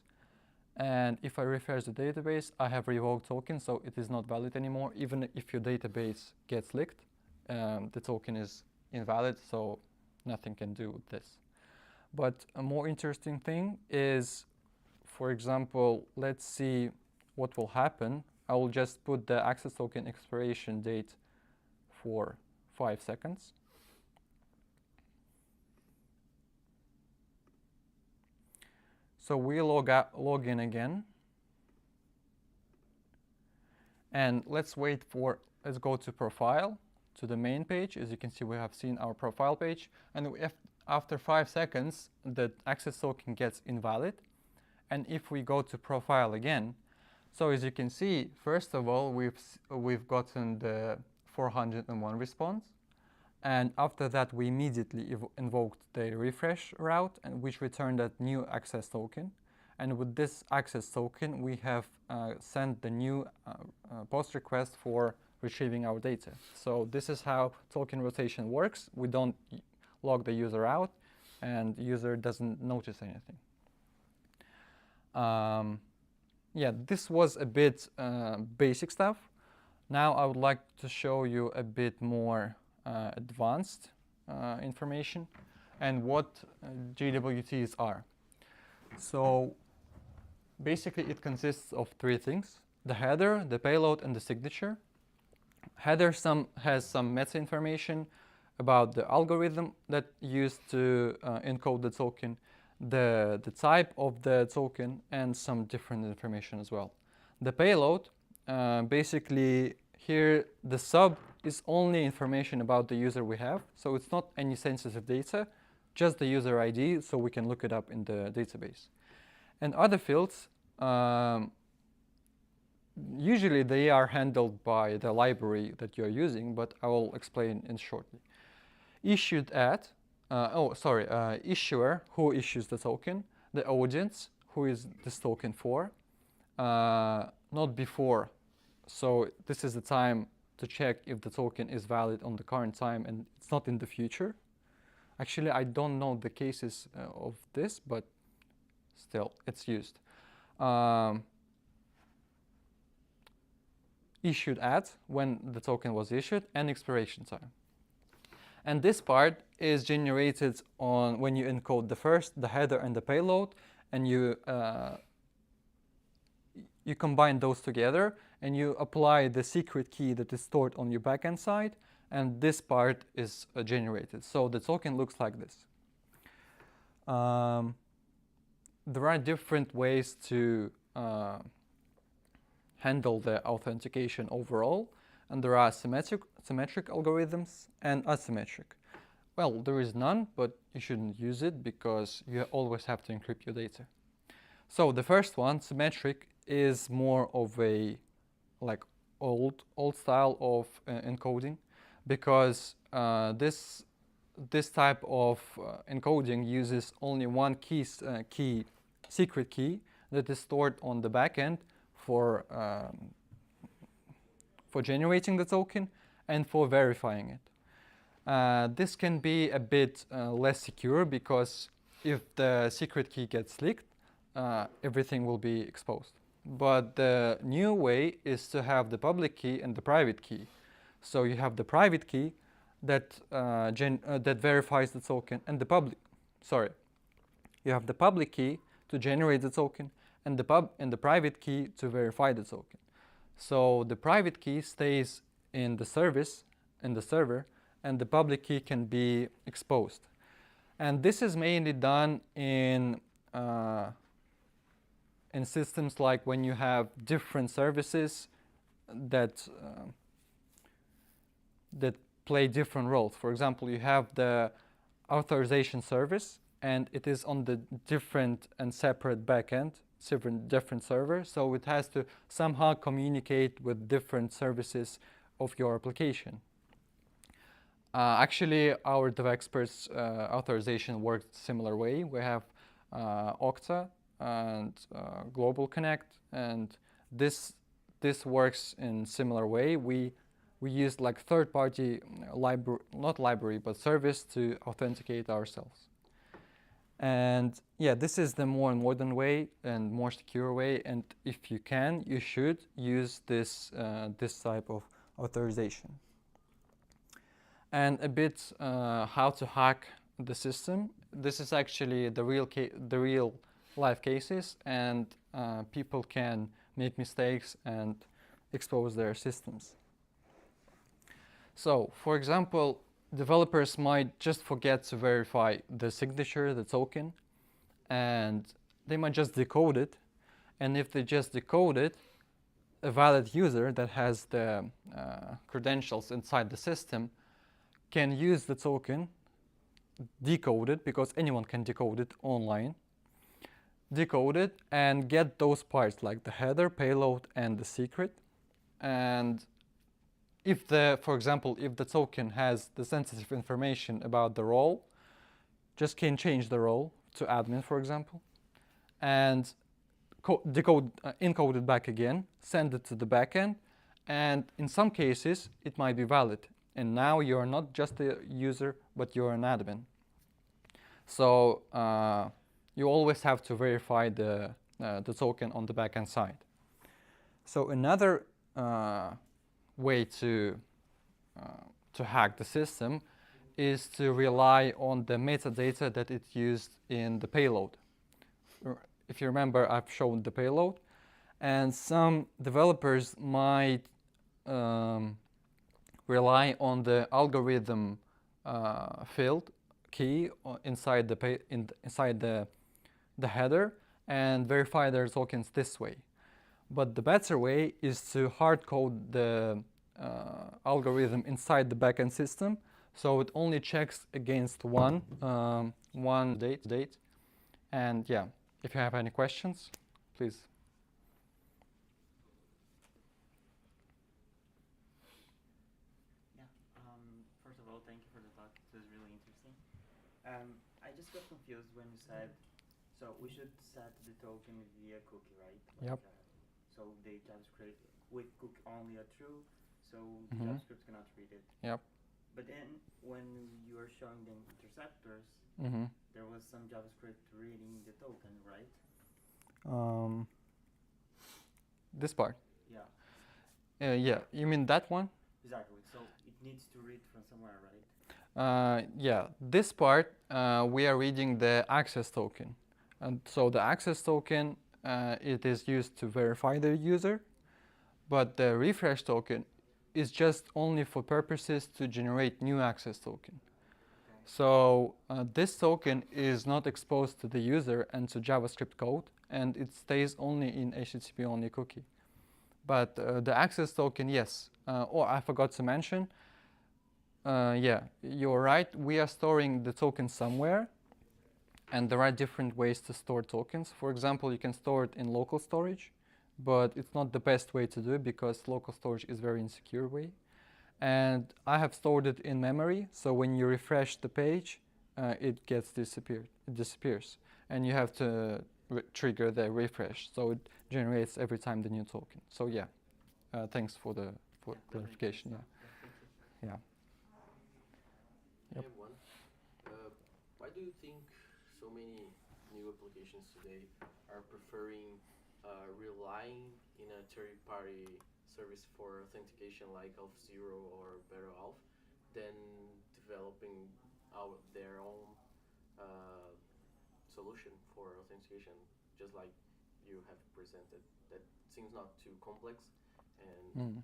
And if I refresh the database, I have revoked token, so it is not valid anymore. Even if your database gets leaked, the token is invalid, so nothing can do with this. But a more interesting thing is, for example, let's see what will happen. I will just put the access token expiration date for 5 seconds. So we log in again. And let's go to profile, to the main page. As you can see, we have seen our profile page. And after 5 seconds, the access token gets invalid. And if we go to profile again, so as you can see, first of all, we've gotten the 401 response. And after that, we immediately invoked the refresh route, and which returned that new access token. And with this access token, we have sent the new post request for retrieving our data. So this is how token rotation works. We don't log the user out, and the user doesn't notice anything. Yeah, this was a bit basic stuff. Now I would like to show you a bit more advanced information and what JWTs are. So basically it consists of 3 things: the header, the payload, and the signature. Header has some meta information about the algorithm that used to encode the token, the type of the token, and some different information as well. The payload, basically here the sub is only information about the user we have, so it's not any sensitive data, just the user ID, so we can look it up in the database. And other fields, usually they are handled by the library that you're using, but I will explain in shortly. Issued at, issuer, who issues the token, the audience, who is this token for, not before, so this is the time to check if the token is valid on the current time and it's not in the future. Actually, I don't know the cases of this, but still, it's used. Issued at, when the token was issued, and expiration time. And this part is generated on when you encode the header and the payload, and you combine those together, and you apply the secret key that is stored on your backend side, and this part is generated. So the token looks like this. There are different ways to handle the authentication overall, and there are symmetric algorithms and asymmetric. Well, there is none, but you shouldn't use it because you always have to encrypt your data. So the first one, symmetric, is more of a old style of encoding, because this type of encoding uses only one secret key that is stored on the backend for generating the token and for verifying it. This can be a bit less secure, because if the secret key gets leaked, everything will be exposed. But the new way is to have the public key and the private key. So you have the private key that verifies the token, and you have the public key to generate the token, and the private key to verify the token. So the private key stays in the server, and the public key can be exposed. And this is mainly done in systems like when you have different services that play different roles. For example, you have the authorization service, and it is on the different and separate backend, different servers, so it has to somehow communicate with different services of your application. Actually, our Devexperts authorization works similar way. We have Okta and Global Connect, and this works in similar way. We use like third-party not library, but service to authenticate ourselves. And yeah, this is the more modern way and more secure way. And if you can, you should use this type of authorization. And a bit how to hack the system. This is actually the real life cases, and people can make mistakes and expose their systems. So, for example, developers might just forget to verify the signature, the token, and they might just decode it. And if they just decode it, a valid user that has the credentials inside the system can use the token, decode it, because anyone can decode it online, decode it, and get those parts like the header, payload, and the secret. And if for example, if the token has the sensitive information about the role, just can change the role to admin, for example, and encode it back again, send it to the backend, and in some cases it might be valid. And now you're not just a user, but you're an admin. So you always have to verify the token on the backend side. So another way to hack the system is to rely on the metadata that it used in the payload. If you remember, I've shown the payload, and some developers might rely on the algorithm field key inside the header and verify their tokens this way. But the better way is to hard code the algorithm inside the backend system, so it only checks against one date. And yeah, if you have any questions, please. First of all, thank you for the talk. It was really interesting. I just got confused when you said, so we should set the token via cookie, right? Yep. So the JavaScript with cookie only a true, so Mhm. JavaScript cannot read it. Yep. But then when you were showing the interceptors, Mm-hmm. there was some JavaScript reading the token, right? This part. Yeah, Yeah, you mean that one? exactly. So it needs to read from somewhere, right? Yeah, this part we are reading the access token, and so the access token it is used to verify the user, but the refresh token is just only for purposes to generate new access token. Okay. So this token is not exposed to the user and to JavaScript code, and it stays only in HTTP only cookie. But the access token, yes. I forgot to mention. Yeah, you're right. We are storing the token somewhere, and there are different ways to store tokens. For example, you can store it in local storage, but it's not the best way to do it because local storage is a very insecure way. And I have stored it in memory, so when you refresh the page, it disappears, and you have to trigger the refresh, so it generates every time the new token. So yeah, thanks for the clarification. Yeah. Yeah. I have one. Why do you think so many new applications today are preferring relying in a third-party service for authentication like Auth0 or BetterAuth than developing their own solution for authentication, just like you have presented? That seems not too complex, and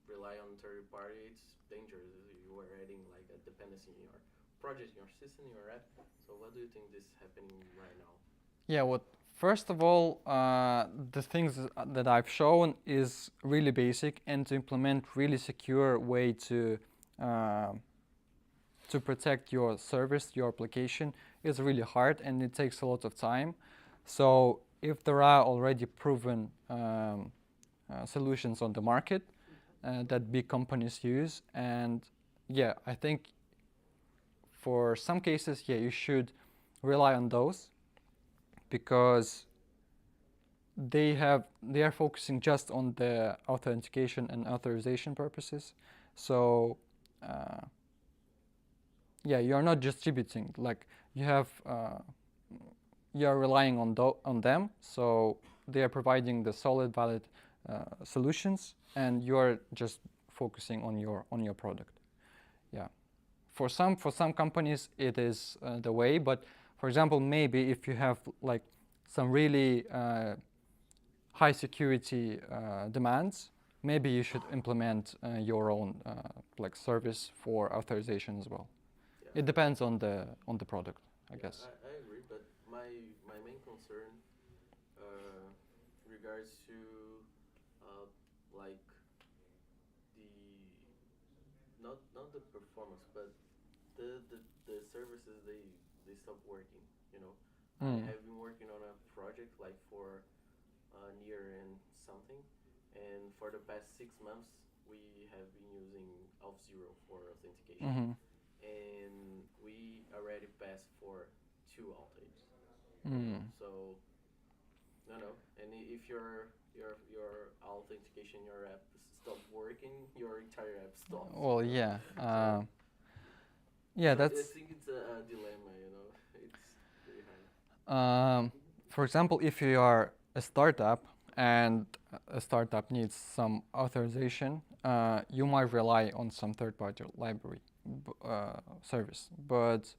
rely on third party, it's dangerous. You are adding like a dependency in your project, your system, your app. So what do you think is happening right now? Yeah, first of all, the things that I've shown is really basic, and to implement really secure way to protect your service, your application, is really hard, and it takes a lot of time. So if there are already proven solutions on the market that big companies use, and yeah, I think for some cases, yeah, you should rely on those. because they are focusing just on the authentication and authorization purposes. So yeah, you are not distributing, like you are relying on them, so they are providing the solid, valid solutions, and you are just focusing on your product. Yeah, for some companies it is the way, but for example, maybe if you have like some really high security demands, maybe you should implement your own like service for authorization as well. Yeah, It depends on the product, I yeah, guess. I agree, but my main concern regards to like the not the performance, but the services they stop working. You know, I Mm. have been working on a project like for a year and something, and for the past 6 months we have been using Auth0 for authentication, Mm-hmm. and we already passed for 2 outages. Mm. So no, and if your authentication your app stop working, your entire app stops. Well, yeah. So Yeah, I that's. think it's a dilemma, you know. It's pretty hard. For example, if you are a startup and a startup needs some authorization, you might rely on some third-party library service. But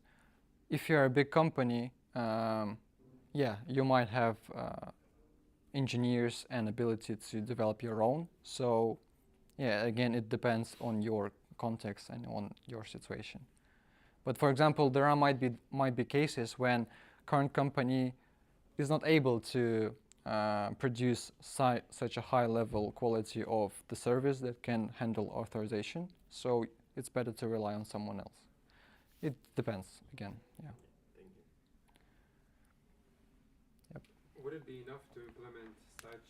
if you're a big company, yeah, you might have engineers and ability to develop your own. So, yeah, again, it depends on your context and on your situation. But for example, there might be cases when current company is not able to produce such a high level quality of the service that can handle authorization. So it's better to rely on someone else. It depends again. Yeah. Thank you. Yep. Would it be enough to implement such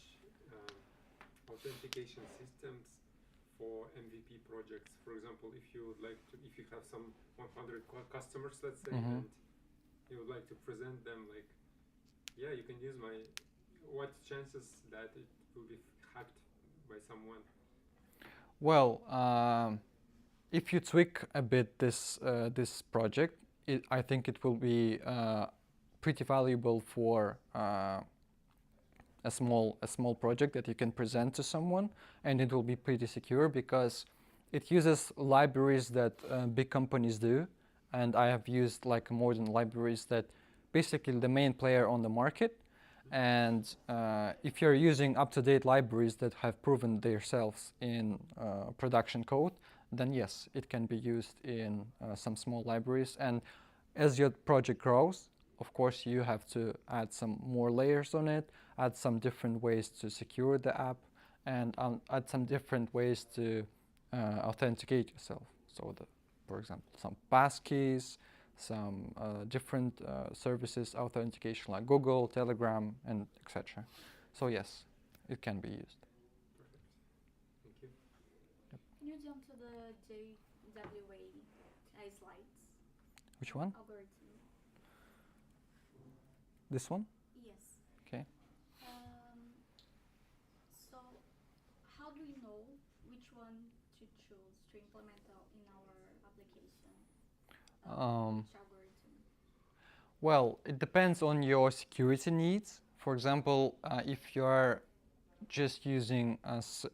authentication systems for MVP projects? For example, if you would like to, if you have some 100 customers, let's say, Mhm. and you would like to present them like, yeah, you can use my. What chances that it will be hacked by someone? Well, if you tweak a bit this project, I think it will be pretty valuable for a small project that you can present to someone, and it will be pretty secure because it uses libraries that big companies do, and I have used like modern libraries that basically the main player on the market. And if you're using up-to-date libraries that have proven themselves in production code, then yes, it can be used in some small libraries. And as your project grows, of course, you have to add some more layers on it, add some different ways to secure the app, and add some different ways to authenticate yourself. So, for example, some passkeys, some different services authentication like Google, Telegram, and etc. So yes, it can be used. Perfect. Thank you. Can you jump to the JWT slides Which one? algorithm? This one? Yes. Okay. So how do we know which one to choose to implement in our application? Which algorithm? Well, it depends on your security needs. For example, if you're just using,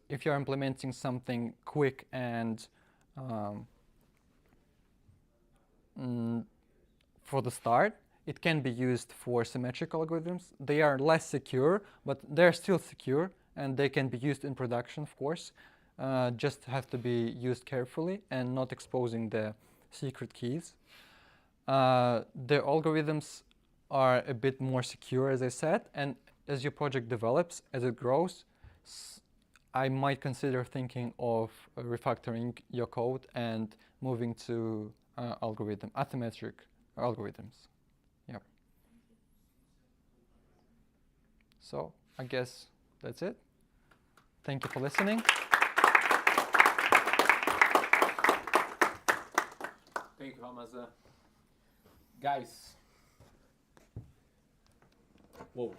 if you're implementing something quick and for the start, it can be used for symmetric algorithms. They are less secure, but they're still secure, and they can be used in production, of course. Just have to be used carefully and not exposing the secret keys. The algorithms are a bit more secure, as I said, and as your project develops, as it grows, I might consider thinking of refactoring your code and moving to asymmetric algorithms. Yep. So I guess that's it. Thank you for listening. Thank you, Hamza. Guys, Whoa.